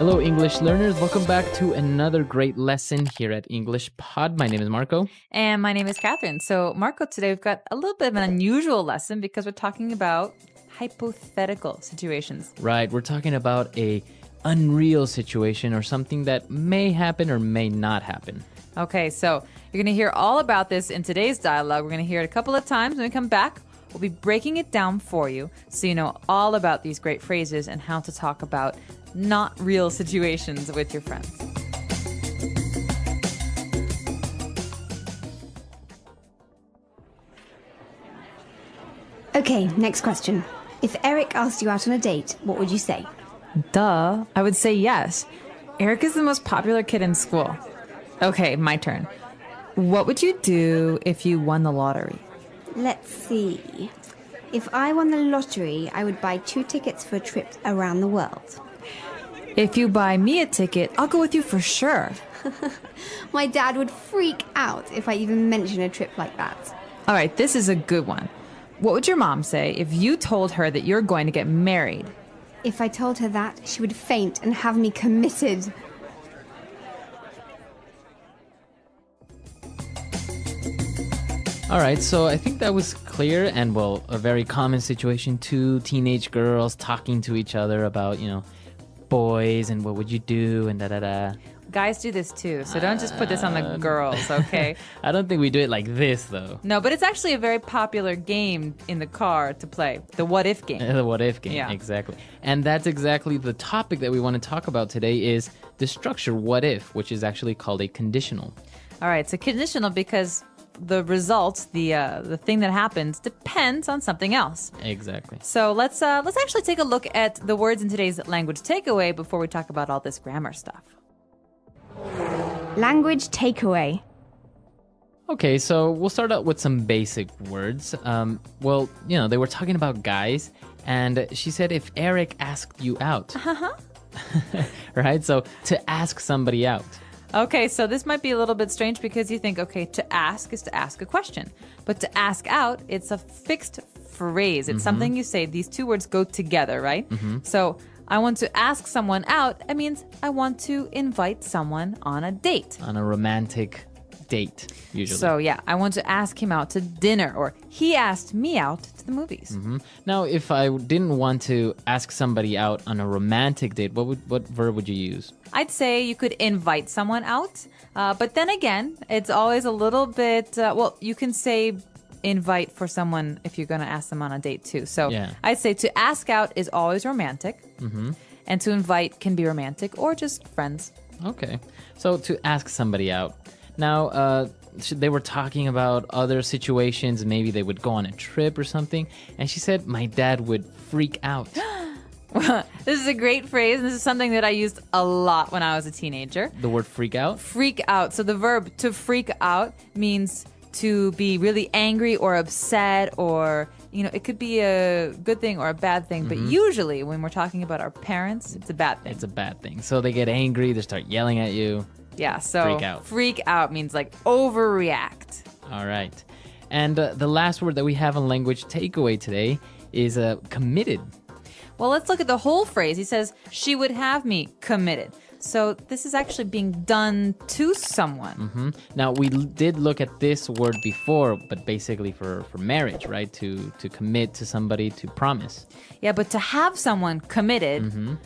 Hello, English learners. Welcome back to another great lesson here at English Pod. My name is Marco. And my name is Catherine. So, Marco, today we've got a little bit of an unusual lesson because we're talking about hypothetical situations. Right, we're talking about a unreal situation or something that may happen or may not happen. Okay, so you're going to hear all about this in today's dialogue. We're going to hear it a couple of times. When we come back, we'll be breaking it down for you so you know all about these great phrases and how to talk about not real situations with your friends. Okay, next question. If Eric asked you out on a date, what would you say? Duh, I would say yes. Eric is the most popular kid in school. Okay, my turn. What would you do if you won the lottery? Let's see. If I won the lottery, I would buy 2 tickets for a trip around the world. If you buy me a ticket, I'll go with you for sure. My dad would freak out if I even mention a trip like that. All right, this is a good one. What would your mom say if you told her that you're going to get married? If I told her that, she would faint and have me committed. All right, so I think that was clear and, well, a very common situation. 2 teenage girls talking to each other about, boys and what would you do and da-da-da. Guys do this too, so don't just put this on the girls, okay? I don't think we do it like this, though. No, but it's actually a very popular game in the car to play, the what if game. The what if game, Yeah. Exactly. And that's exactly the topic that we want to talk about today is the structure what if, which is actually called a conditional. All right, so conditional because the result, the thing that happens, depends on something else. Exactly. So let's actually take a look at the words in today's language takeaway before we talk about all this grammar stuff. Language takeaway. Okay, so we'll start out with some basic words. They were talking about guys, and she said if Eric asked you out. Right? So to ask somebody out. Okay, so this might be a little bit strange because you think, okay, to ask is to ask a question. But to ask out, it's a fixed phrase. It's something you say. These 2 words go together, right? So I want to ask someone out. It means I want to invite someone on a date. On a romantic date, usually. So yeah, I want to ask him out to dinner, or he asked me out to the movies. Now, if I didn't want to ask somebody out on a romantic date, what verb would you use? I'd say you could invite someone out, but then again, it's always a little bit, you can say invite for someone if you're going to ask them on a date too. So Yeah. I'd say to ask out is always romantic, and to invite can be romantic or just friends. Okay, so to ask somebody out. Now, they were talking about other situations. Maybe they would go on a trip or something. And she said, my dad would freak out. This is a great phrase, and this is something that I used a lot when I was a teenager. The word freak out? Freak out. So the verb to freak out means to be really angry or upset, or, it could be a good thing or a bad thing. But usually when we're talking about our parents, it's a bad thing. It's a bad thing. So they get angry, they start yelling at you. Yeah, so Freak out. Freak out means like overreact. All right. And the last word that we have on language takeaway today is committed. Well, let's look at the whole phrase. He says, she would have me committed. So this is actually being done to someone. Now, we did look at this word before, but basically for marriage, right? To commit to somebody, to promise. Yeah, but to have someone committed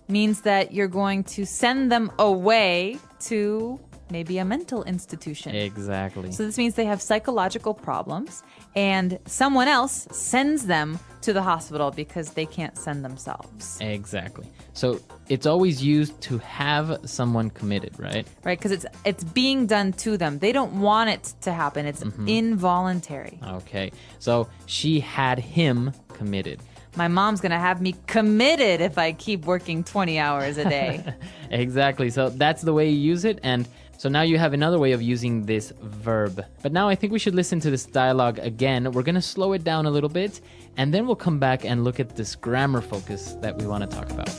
means that you're going to send them away to maybe a mental institution. Exactly. So this means they have psychological problems, and someone else sends them to the hospital because they can't send themselves. Exactly. So it's always used to have someone committed, right? Right, because it's being done to them. They don't want it to happen. It's involuntary. Okay. So she had him committed. My mom's going to have me committed if I keep working 20 hours a day. Exactly. So that's the way you use it. And so now you have another way of using this verb. But now I think we should listen to this dialogue again. We're going to slow it down a little bit, and then we'll come back and look at this grammar focus that we want to talk about.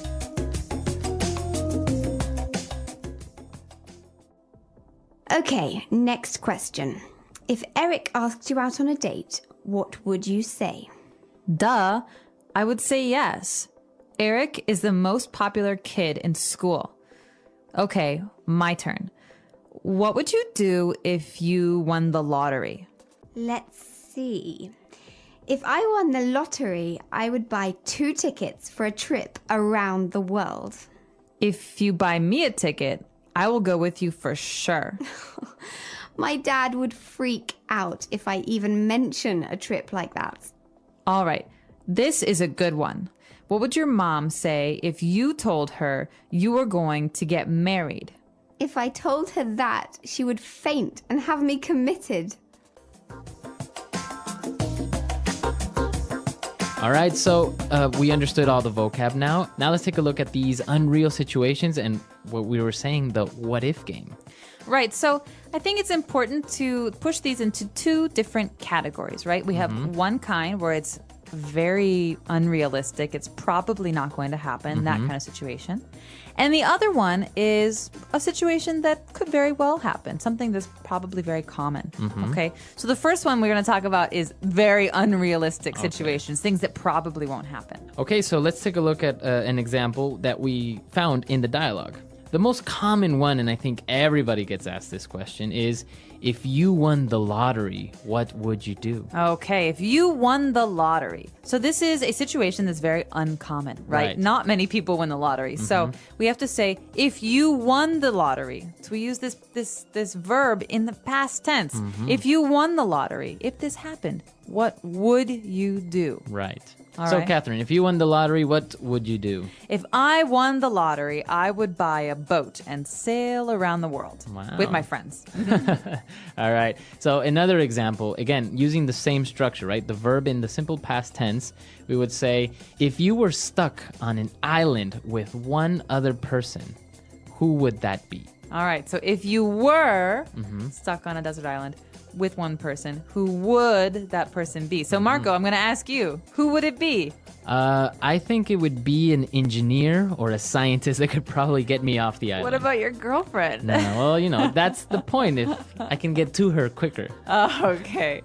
Okay, next question. If Eric asked you out on a date, what would you say? Duh, I would say yes. Eric is the most popular kid in school. Okay, my turn. What would you do if you won the lottery? Let's see. If I won the lottery, I would buy 2 tickets for a trip around the world. If you buy me a ticket, I will go with you for sure. My dad would freak out if I even mention a trip like that. All right, this is a good one. What would your mom say if you told her you were going to get married? If I told her that, she would faint and have me committed. All right, so we understood all the vocab now. Now let's take a look at these unreal situations and what we were saying, the what if game. Right, so I think it's important to push these into 2 different categories, right? We have one kind where it's very unrealistic. It's probably not going to happen, that kind of situation. And the other one is a situation that could very well happen, something that's probably very common. Okay, so the first one we're going to talk about is very unrealistic situations, things that probably won't happen. Okay, so let's take a look at an example that we found in the dialogue. The most common one, and I think everybody gets asked this question, is if you won the lottery, what would you do? Okay, if you won the lottery. So this is a situation that's very uncommon, right? Right. Not many people win the lottery. So we have to say, if you won the lottery. So we use this verb in the past tense. If you won the lottery, if this happened, what would you do? Right. All So, right. Catherine, if you won the lottery, what would you do? If I won the lottery, I would buy a boat and sail around the world Wow. with my friends. All right. So another example, again, using the same structure, right? The verb in the simple past tense, we would say, if you were stuck on an island with one other person, who would that be? All right, so if you were stuck on a desert island with one person, who would that person be? So, Marco, I'm going to ask you, who would it be? I think it would be an engineer or a scientist that could probably get me off the island. What about your girlfriend? No, well, that's the point. If I can get to her quicker. Oh, okay.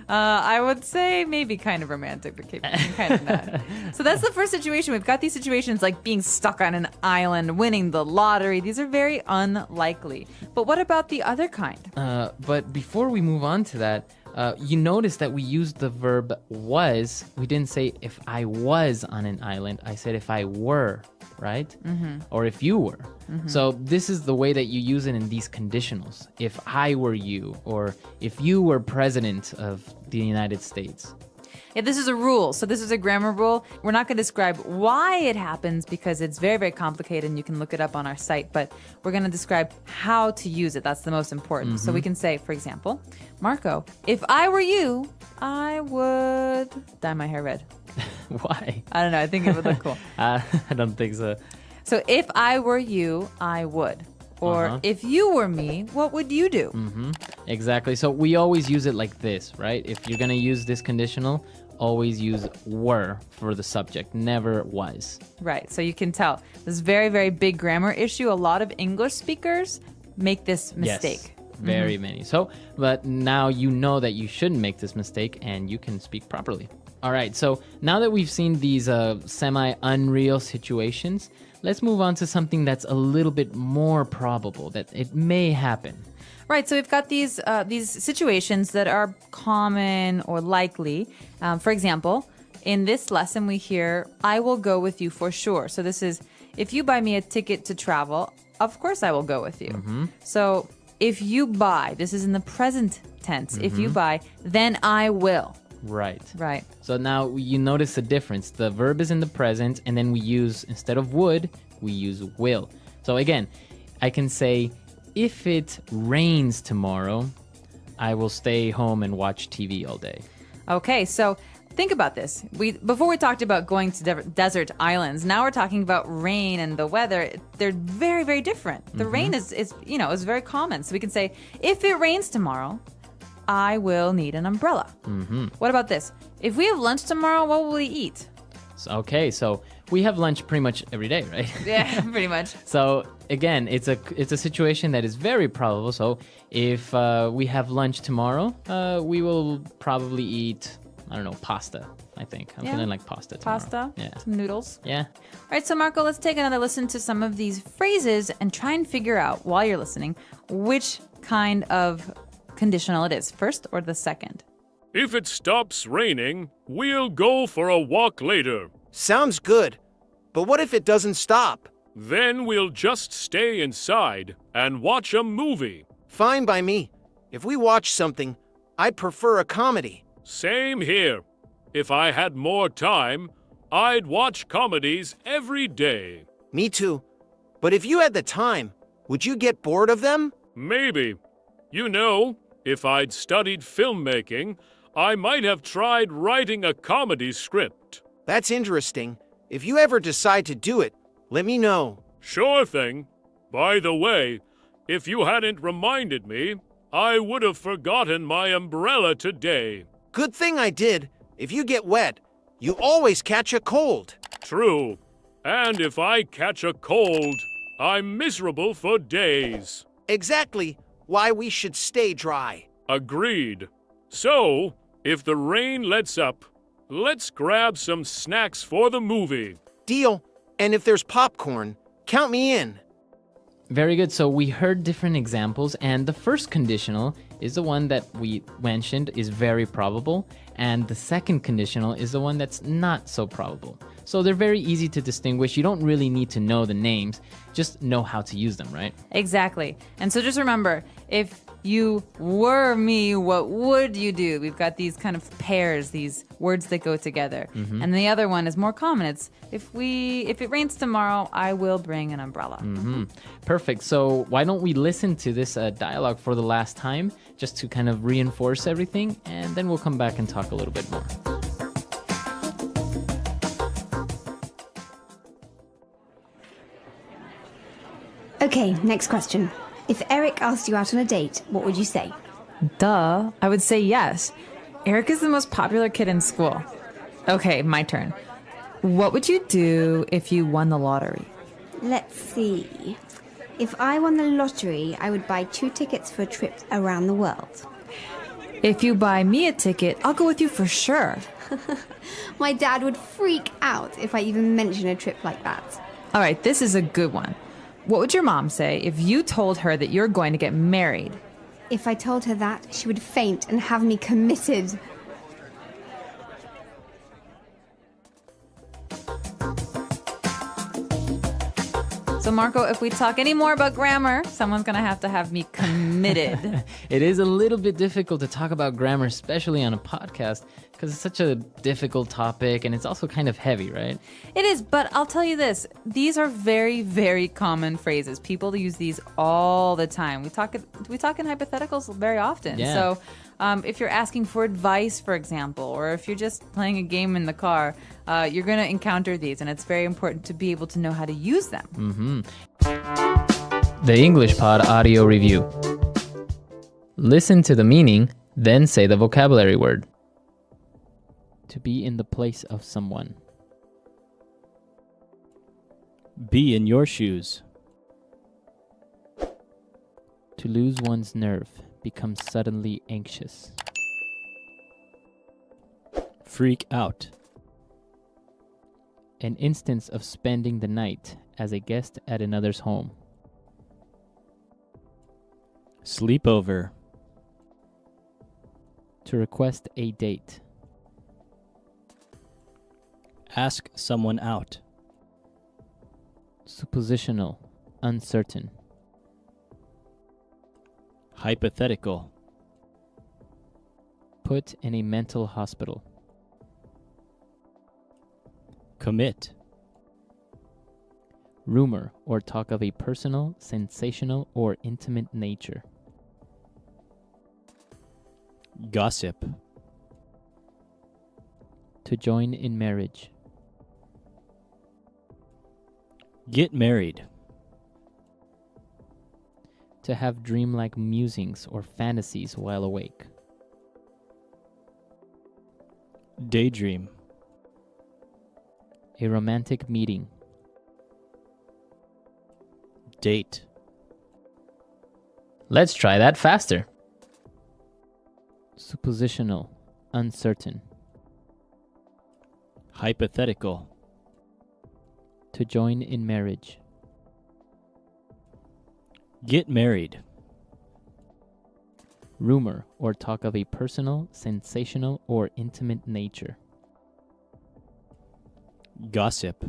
I would say maybe kind of romantic, but kind of not. So that's the first situation. We've got these situations like being stuck on an island, winning the lottery. These are very unlikely. But what about the other kind? But before we move on to that, you notice that we used the verb was. We didn't say if I was on an island. I said if I were, right? Or if you were. So this is the way that you use it in these conditionals. If I were you, or if you were president of the United States. Yeah, this is a rule. So this is a grammar rule. We're not going to describe why it happens because it's very, very complicated and you can look it up on our site, but we're going to describe how to use it. That's the most important. So we can say, for example, Marco, if I were you, I would dye my hair red. Why? I don't know. I think it would look cool. I don't think so. So if I were you, I would. Or if you were me, what would you do? Exactly. So we always use it like this, right? If you're going to use this conditional, always use were for the subject, never was. Right. So you can tell this very, very big grammar issue. A lot of English speakers make this mistake. Yes, very many. So, but now you know that you shouldn't make this mistake and you can speak properly. All right. So now that we've seen these semi-unreal situations, let's move on to something that's a little bit more probable that it may happen. Right, so we've got these situations that are common or likely. For example, in this lesson we hear, I will go with you for sure. So this is, if you buy me a ticket to travel, of course I will go with you. So if you buy, this is in the present tense. If you buy, then I will. Right. Right. So now you notice the difference. The verb is in the present, and then we use, instead of would, we use will. So again, I can say, if it rains tomorrow, I will stay home and watch TV all day. Okay, so think about this. Before we talked about going to desert islands. Now we're talking about rain and the weather. They're very, very different. The rain is very common. So we can say, if it rains tomorrow, I will need an umbrella. What about this? If we have lunch tomorrow, what will we eat? So we have lunch pretty much every day, right? Yeah, pretty much. So again, it's a situation that is very probable. So if we have lunch tomorrow, we will probably eat I don't know, pasta, I think. I'm Yeah. feeling like pasta tomorrow. Pasta, Yeah. some noodles. Yeah. All right, so Marco, let's take another listen to some of these phrases and try and figure out, while you're listening, which kind of conditional it is, first or the second. If it stops raining, we'll go for a walk later. Sounds good. But what if it doesn't stop? Then we'll just stay inside and watch a movie. Fine by me. If we watch something, I'd prefer a comedy. Same here. If I had more time, I'd watch comedies every day. Me too. But if you had the time, would you get bored of them? Maybe. You know, if I'd studied filmmaking, I might have tried writing a comedy script. That's interesting. If you ever decide to do it, let me know. Sure thing. By the way, if you hadn't reminded me, I would have forgotten my umbrella today. Good thing I did. If you get wet, you always catch a cold. True. And if I catch a cold, I'm miserable for days. Exactly why we should stay dry. Agreed. So, if the rain lets up, let's grab some snacks for the movie. Deal. And if there's popcorn, count me in. Very good. So we heard different examples, and the first conditional is the one that we mentioned is very probable, and the second conditional is the one that's not so probable. So they're very easy to distinguish. You don't really need to know the names, just know how to use them, right? Exactly. And so just remember, if you were me, what would you do? We've got these kind of pairs, these words that go together. And the other one is more common. It's if it rains tomorrow, I will bring an umbrella. Perfect. So why don't we listen to this dialogue for the last time, just to kind of reinforce everything, and then we'll come back and talk a little bit more. Okay, next question. If Eric asked you out on a date, what would you say? Duh. I would say yes. Eric is the most popular kid in school. Okay, my turn. What would you do if you won the lottery? Let's see. If I won the lottery, I would buy 2 tickets for a trip around the world. If you buy me a ticket, I'll go with you for sure. My dad would freak out if I even mention a trip like that. All right, this is a good one. What would your mom say if you told her that you're going to get married? If I told her that, she would faint and have me committed. So, Marco, if we talk any more about grammar, someone's going to have me committed. It is a little bit difficult to talk about grammar, especially on a podcast, because it's such a difficult topic and it's also kind of heavy, right? It is, but I'll tell you this. These are very, very common phrases. People use these all the time. We talk in hypotheticals very often. Yeah. So if you're asking for advice, for example, or if you're just playing a game in the car, you're going to encounter these, and it's very important to be able to know how to use them. The English Pod Audio Review. Listen to the meaning, then say the vocabulary word. To be in the place of someone. Be in your shoes. To lose one's nerve, become suddenly anxious. Freak out. An instance of spending the night as a guest at another's home. Sleepover. To request a date. Ask someone out. Suppositional, uncertain. Hypothetical. Put in a mental hospital. Commit. Rumor or talk of a personal, sensational, or intimate nature. Gossip. To join in marriage. Get married. To have dreamlike musings or fantasies while awake. Daydream. A romantic meeting. Date. Let's try that faster. Suppositional, uncertain. Hypothetical. To join in marriage. Get married. Rumor or talk of a personal, sensational, or intimate nature. Gossip.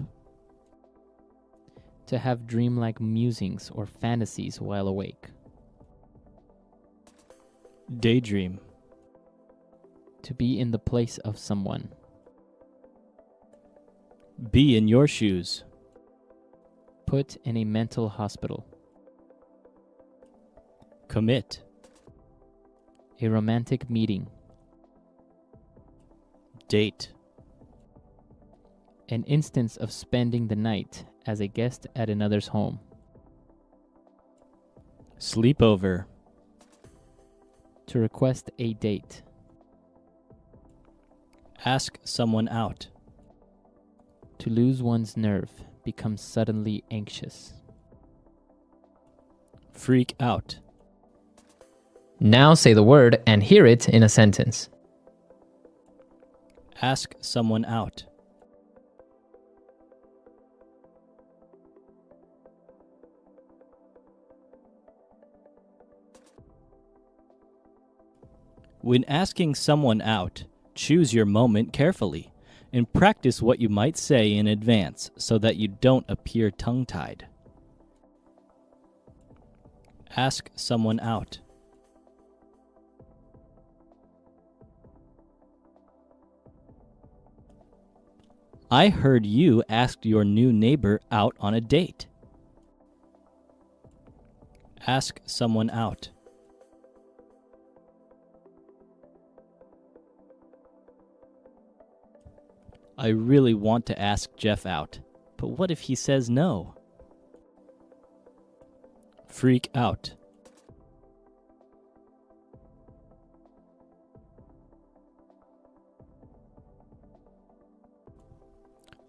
To have dreamlike musings or fantasies while awake. Daydream. To be in the place of someone. Be in your shoes. Put in a mental hospital. Commit. A romantic meeting. Date. An instance of spending the night as a guest at another's home. Sleepover. To request a date. Ask someone out. To lose one's nerve, become suddenly anxious. Freak out. Now say the word and hear it in a sentence. Ask someone out. When asking someone out, choose your moment carefully and practice what you might say in advance so that you don't appear tongue-tied. Ask someone out. I heard you asked your new neighbor out on a date. Ask someone out. I really want to ask Jeff out, but what if he says no? Freak out.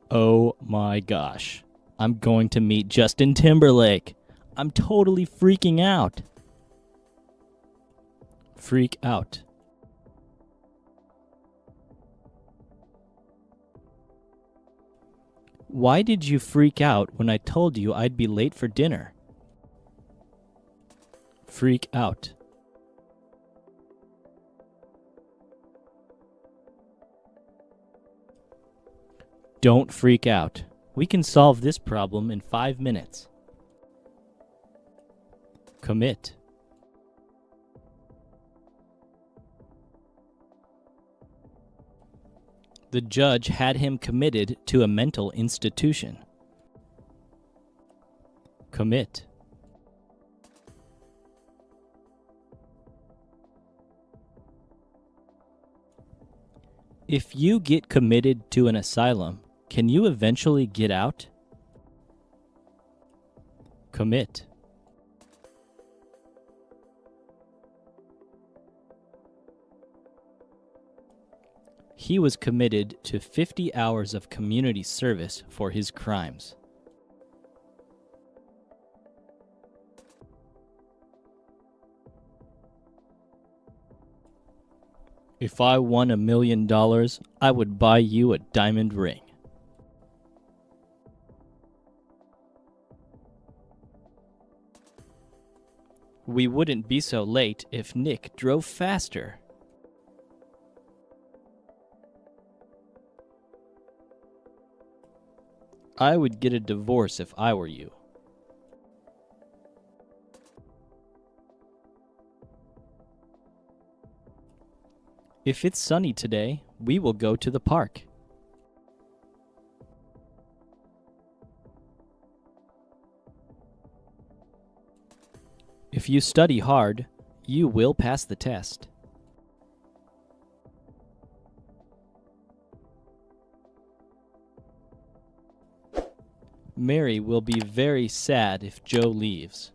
Oh my gosh. I'm going to meet Justin Timberlake. I'm totally freaking out. Freak out. Why did you freak out when I told you I'd be late for dinner? Freak out. Don't freak out. We can solve this problem in 5 minutes. Commit. The judge had him committed to a mental institution. Commit. If you get committed to an asylum, can you eventually get out? Commit. He was committed to 50 hours of community service for his crimes. If I won $1 million, I would buy you a diamond ring. We wouldn't be so late if Nick drove faster. I would get a divorce if I were you. If it's sunny today, we will go to the park. If you study hard, you will pass the test. Mary will be very sad if Joe leaves.